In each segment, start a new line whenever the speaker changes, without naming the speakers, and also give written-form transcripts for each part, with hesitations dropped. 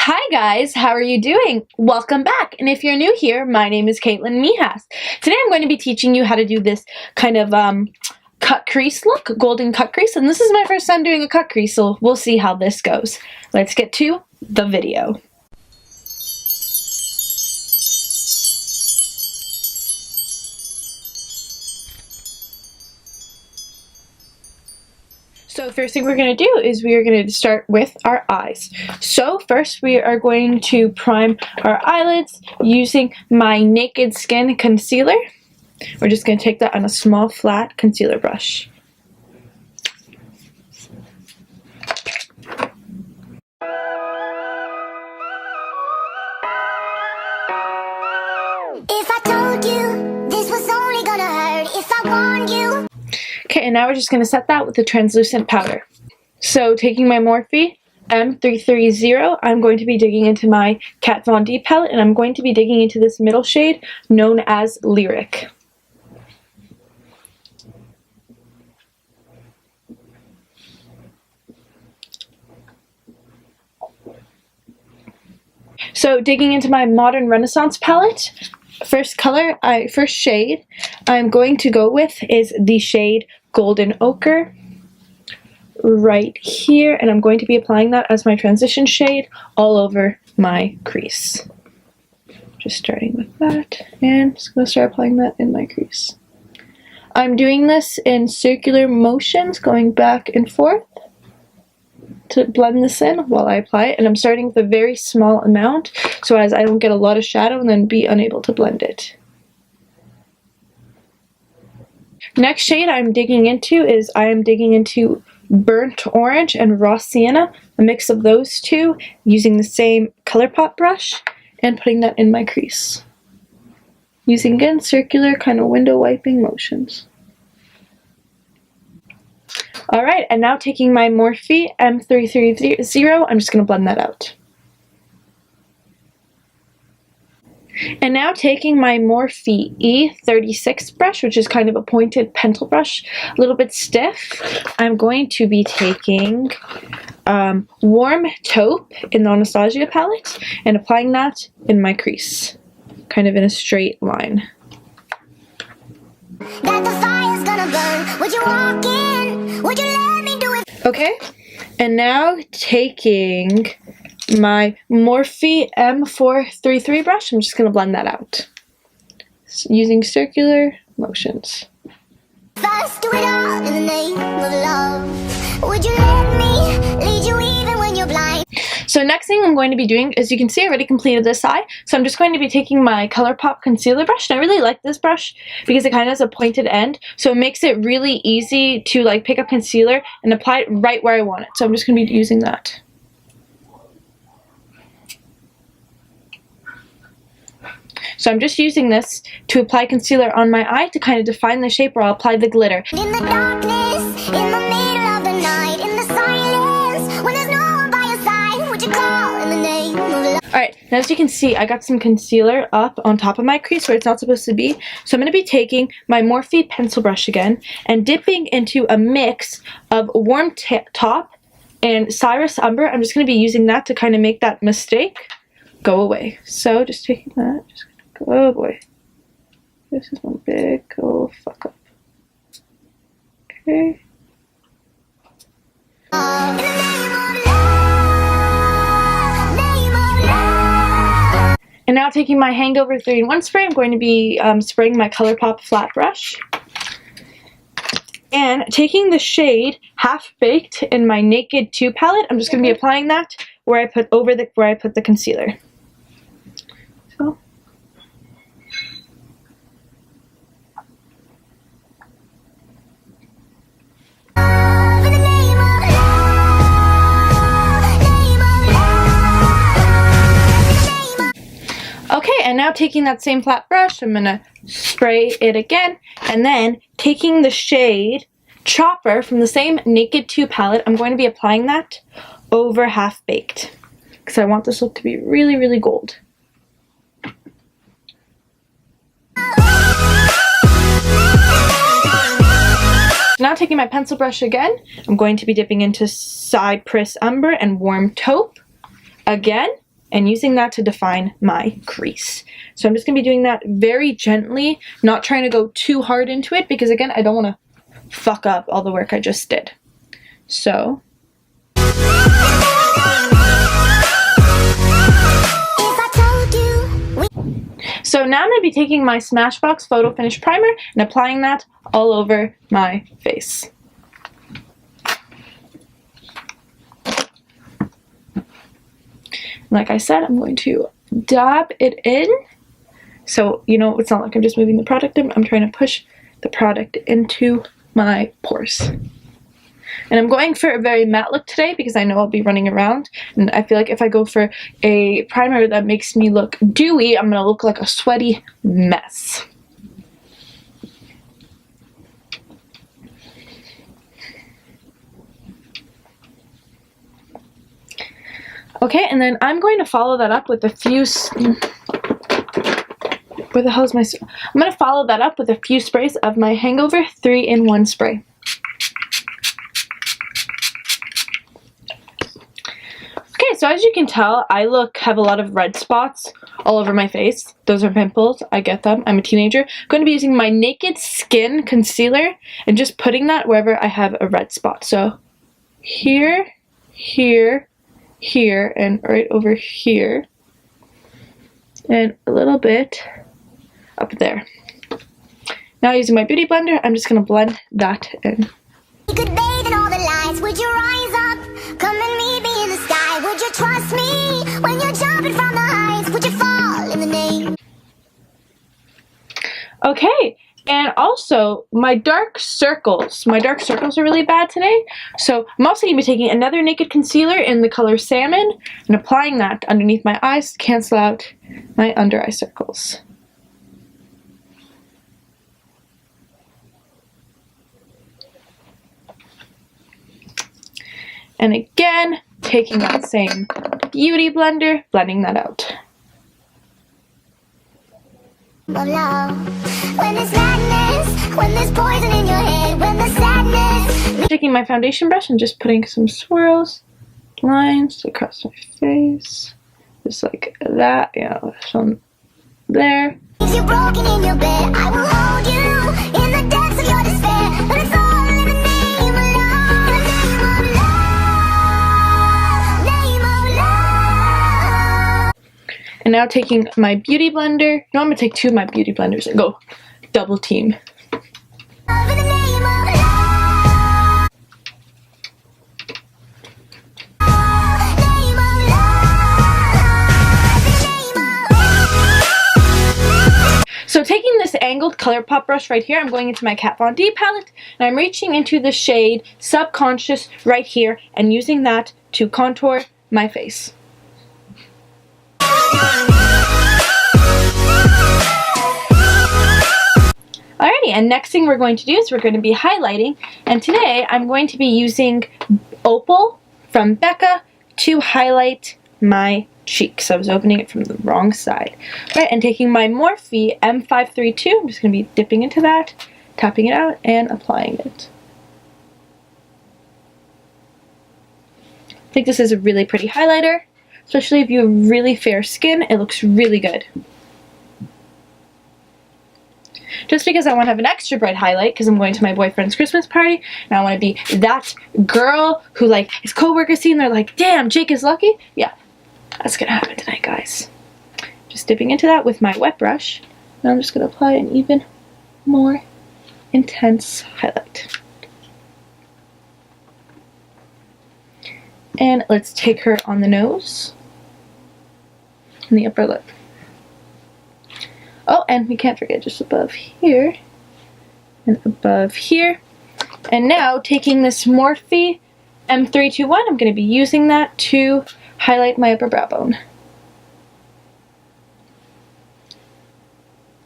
Hi guys, how are you doing? Welcome back. And if you're new here, my name is Caitlin Mijas. Today I'm going to be teaching you how to do this kind of cut crease look, golden cut crease. And this is my first time doing a cut crease, so we'll see how this goes. Let's get to the video. So the first thing we're going to do is we are going to start with our eyes. So first we are going to prime our eyelids using my Naked Skin concealer. We're just going to take that on a small flat concealer brush.
If I told you this was only gonna hurt, if I warned you.
Okay, and now we're just going to set that with a translucent powder. So taking my Morphe M330, I'm going to be digging into my Kat Von D palette, and I'm going to be digging into this middle shade known as Lyric. So digging into my Modern Renaissance palette, first shade I'm going to go with is the shade Golden Ochre right here, and I'm going to be applying that as my transition shade all over my crease. Just starting with that, and just going to start applying that in my crease. I'm doing this in circular motions, going back and forth to blend this in while I apply it, and I'm starting with a very small amount so as I don't get a lot of shadow and then be unable to blend it. Next shade I'm digging into is Burnt Orange and Raw Sienna, a mix of those two, using the same ColourPop brush and putting that in my crease. Using again circular kind of window wiping motions. Alright, and now taking my Morphe M330, I'm just going to blend that out. And now taking my Morphe E36 brush, which is kind of a pointed pencil brush, a little bit stiff, I'm going to be taking Warm Taupe in the Anastasia palette and applying that in my crease, kind of in a straight line.
That the fire's gonna burn. Would you walk in? Would you let me do it?
Okay, and now taking my Morphe M433 brush, I'm just going to blend that out using circular motions.
First, do it all in the name of love. Would you let me lead you even when you're blind?
So next thing I'm going to be doing, as you can see, I already completed this eye. So I'm just going to be taking my ColourPop concealer brush, and I really like this brush because it kind of has a pointed end, so it makes it really easy to like pick up concealer and apply it right where I want it. So I'm just going to be using that. So I'm just using this to apply concealer on my eye to kind of define the shape where I'll apply the glitter.
In the darkness, in the middle of the night, in the silence, when there's no one by your side, would you call in the name of love?
Alright, now as you can see, I got some concealer up on top of my crease where it's not supposed to be. So I'm going to be taking my Morphe pencil brush again and dipping into a mix of Warm Taupe and Cyrus Umber. I'm just going to be using that to kind of make that mistake go away. So just taking that, just oh boy, this is one big old fuck up. Okay. And now taking my Hangover 3-in-1 spray, I'm going to be spraying my ColourPop flat brush. And taking the shade Half Baked in my Naked 2 palette, I'm just going to be applying that where I put the concealer. So. Okay, and now taking that same flat brush, I'm going to spray it again, and then taking the shade Chopper from the same Naked 2 palette, I'm going to be applying that over Half Baked, because I want this look to be really, really gold. Now taking my pencil brush again, I'm going to be dipping into Cypress Umber and Warm Taupe again, and using that to define my crease. So I'm just going to be doing that very gently, not trying to go too hard into it because again, I don't want to fuck up all the work I just did. So now I'm going to be taking my Smashbox Photo Finish Primer and applying that all over my face. Like I said, I'm going to dab it in. So, you know, it's not like I'm just moving the product in. I'm trying to push the product into my pores. And I'm going for a very matte look today because I know I'll be running around. And I feel like if I go for a primer that makes me look dewy, I'm going to look like a sweaty mess. Okay, and then I'm going to follow that up with a few... Where the hell is my... I'm going to follow that up with a few sprays of my Hangover 3-in-1 spray. Okay, so as you can tell, I have a lot of red spots all over my face. Those are pimples. I get them. I'm a teenager. I'm going to be using my Naked Skin concealer and just putting that wherever I have a red spot. So here, here, here, and right over here. And a little bit up there. Now using my beauty blender, I'm just going to blend that in.
You could bathe in all the lights. Would you rise up? Come and meet me in the sky. Would you trust me when you're jumping from the heights? Would you fall in the name?
Okay, and also my dark circles. My dark circles are really bad today. So I'm also going to be taking another Naked concealer in the color Salmon and applying that underneath my eyes to cancel out my under eye circles. And again, taking that same beauty blender, blending that out.
Of love. When there's madness, when there's poison in your head, when there's sadness.
Taking my foundation brush and just putting some swirls, lines across my face. Just like that, yeah, some there.
If you're broken in your bed, I will hold you in the depths of your despair. But it's all in the name of love. In the name of love. Name of love.
And now taking my beauty blender. No, I'm gonna take two of my beauty blenders and go double team.
In the name of love. Name of love.
So taking this angled ColourPop brush right here, I'm going into my Kat Von D palette, and I'm reaching into the shade Subconscious right here, and using that to contour my face. Alrighty, and next thing we're going to do is we're going to be highlighting, and today I'm going to be using Opal from Becca to highlight my cheeks. I was opening it from the wrong side. Right, and taking my Morphe M532, I'm just going to be dipping into that, tapping it out, and applying it. I think this is a really pretty highlighter, especially if you have really fair skin. It looks really good. Just because I want to have an extra bright highlight because I'm going to my boyfriend's Christmas party and I want to be that girl who like his coworkers see and they're like, damn, Jake is lucky. Yeah, that's gonna happen tonight, guys. Just dipping into that with my wet brush. Now I'm just gonna apply an even more intense highlight. And let's take her on the nose and the upper lip. Oh, and we can't forget just above here and above here. And now taking this Morphe M321, I'm going to be using that to highlight my upper brow bone.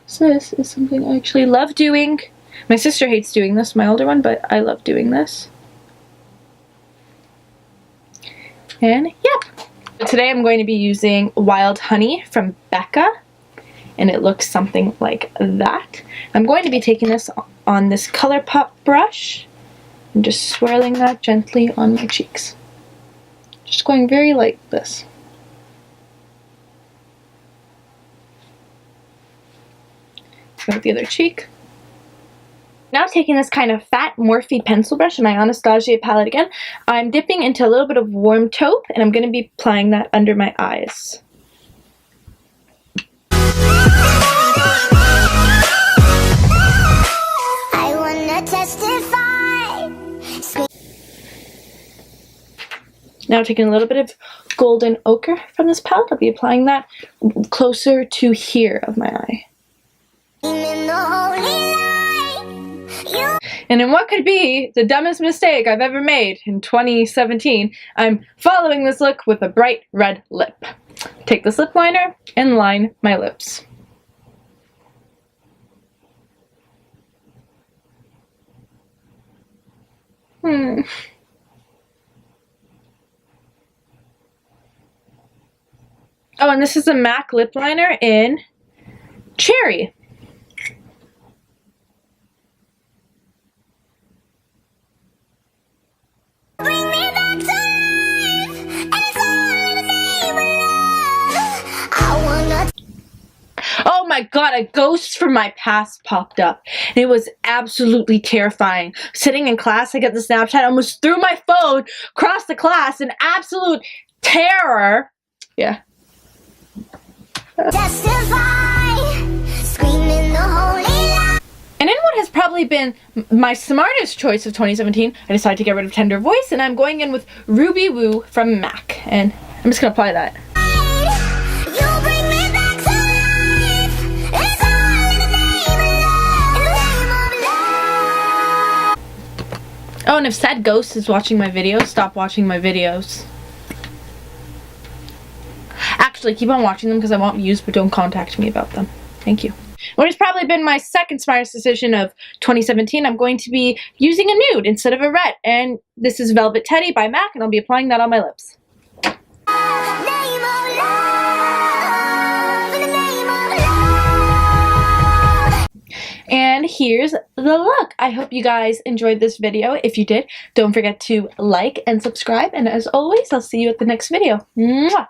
So this is something I actually love doing. My sister hates doing this, my older one, but I love doing this. And yep. Today I'm going to be using Wild Honey from Becca. And it looks something like that. I'm going to be taking this on this ColourPop brush and just swirling that gently on my cheeks. Just going very light like this. Go with the other cheek. Now taking this kind of fat Morphe pencil brush in my Anastasia palette again, I'm dipping into a little bit of warm taupe, and I'm going to be applying that under my eyes.
I wanna testify.
Now taking a little bit of golden ochre from this palette, I'll be applying that closer to here of my eye.
In the holy light, you
And in what could be the dumbest mistake I've ever made in 2017, I'm following this look with a bright red lip. Take this lip liner and line my lips. Oh, and this is a MAC lip liner in Cherry.
bring me back to life, and it's all in the name of love. I wanna
Oh my god, a ghost from my past popped up. And it was absolutely terrifying. Sitting in class, I get the Snapchat, I almost threw my phone across the class in absolute terror. Yeah.
testify. Screaming the holy light.
And in what has probably been my smartest choice of 2017, I decided to get rid of Tender Voice, and I'm going in with Ruby Woo from MAC. And I'm just going to apply that.
You bring me back to life. It's all in the name of love. In the name of love.
Oh, and if said ghost is watching my videos, stop watching my videos. Actually, keep on watching them because I want views, but don't contact me about them. Thank you. What has probably been my second smartest decision of 2017, I'm going to be using a nude instead of a red. And this is Velvet Teddy by MAC, and I'll be applying that on my lips.
Name of love. In the name of love.
And here's the look. I hope you guys enjoyed this video. If you did, don't forget to like and subscribe. And as always, I'll see you at the next video. Mwah!